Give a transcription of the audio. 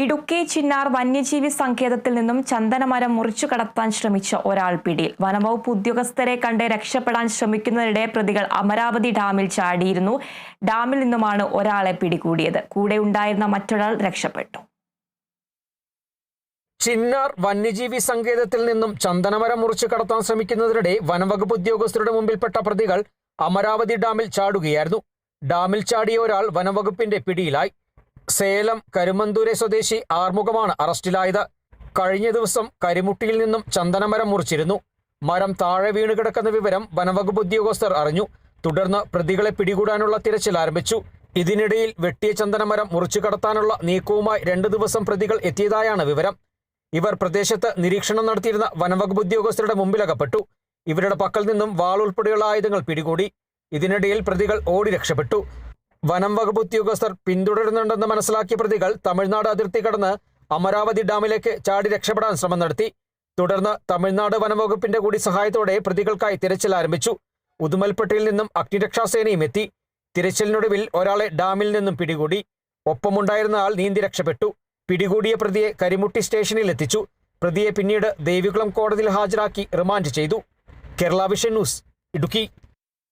ഇടുക്കി ചിന്നാർ വന്യജീവി സങ്കേതത്തിൽ നിന്നും ചന്ദനമരം മുറിച്ചു കടത്താൻ ശ്രമിച്ച ഒരാൾ പിടിയിൽ. വനംവകുപ്പ് ഉദ്യോഗസ്ഥരെ കണ്ട് രക്ഷപ്പെടാൻ ശ്രമിക്കുന്നതിനിടെ പ്രതികൾ അമരാവതി ഡാമിൽ ചാടിയിരുന്നു. ഡാമിൽ നിന്നുമാണ് ഒരാളെ പിടികൂടിയത്. കൂടെ ഉണ്ടായിരുന്ന മറ്റൊരാൾ രക്ഷപ്പെട്ടു. ചിന്നാർ വന്യജീവി സങ്കേതത്തിൽ നിന്നും ചന്ദനമരം മുറിച്ചു കടത്താൻ ശ്രമിക്കുന്നതിനിടെ വനംവകുപ്പ് ഉദ്യോഗസ്ഥരുടെ മുമ്പിൽപ്പെട്ട പ്രതികൾ അമരാവതി ഡാമിൽ ചാടുകയായിരുന്നു. ഡാമിൽ ചാടിയ ഒരാൾ വനംവകുപ്പിന്റെ പിടിയിലായി. സേലം കരുമന്തൂരെ സ്വദേശി ആർമുഖമാണ് അറസ്റ്റിലായത്. കഴിഞ്ഞ ദിവസം കരിമുട്ടിയിൽ നിന്നും ചന്ദനമരം മുറിച്ചിരുന്നു. മരം താഴെ വീണ് കിടക്കുന്ന വിവരം വനംവകുപ്പ് ഉദ്യോഗസ്ഥർ അറിഞ്ഞു. തുടർന്ന് പ്രതികളെ പിടികൂടാനുള്ള തിരച്ചിൽ ആരംഭിച്ചു. ഇതിനിടയിൽ വെട്ടിയ ചന്ദനമരം മുറിച്ചു കടത്താനുള്ള നീക്കവുമായി 2 ദിവസം പ്രതികൾ എത്തിയതായാണ് വിവരം. ഇവർ പ്രദേശത്ത് നിരീക്ഷണം നടത്തിയിരുന്ന വനംവകുപ്പ് ഉദ്യോഗസ്ഥരുടെ മുമ്പിലകപ്പെട്ടു. ഇവരുടെ പക്കൽ നിന്നും വാൾ ഉൾപ്പെടെയുള്ള ആയുധങ്ങൾ പിടികൂടി. ഇതിനിടയിൽ പ്രതികൾ ഓടി രക്ഷപ്പെട്ടു. വനം വകുപ്പ് ഉദ്യോഗസ്ഥർ പിന്തുടരുന്നുണ്ടെന്ന് മനസ്സിലാക്കിയ പ്രതികൾ തമിഴ്നാട് അതിർത്തി കടന്ന് അമരാവതി ഡാമിലേക്ക് ചാടി രക്ഷപ്പെടാൻ ശ്രമം നടത്തി. തുടർന്ന് തമിഴ്നാട് വനംവകുപ്പിന്റെ കൂടി സഹായത്തോടെ പ്രതികൾക്കായി തിരച്ചിൽ ആരംഭിച്ചു. ഉദുമൽപേട്ടയിൽ നിന്നും അഗ്നിരക്ഷാസേനയും എത്തി. തിരച്ചിലിനൊടുവിൽ ഒരാളെ ഡാമിൽ നിന്നും പിടികൂടി. ഒപ്പമുണ്ടായിരുന്ന ആൾ നീന്തി രക്ഷപ്പെട്ടു. പിടികൂടിയ പ്രതിയെ കരിമുട്ടി സ്റ്റേഷനിൽ എത്തിച്ചു. പ്രതിയെ പിന്നീട് ദേവികുളം കോടതിയിൽ ഹാജരാക്കി റിമാൻഡ് ചെയ്തു. Kerala vision news, Idukki.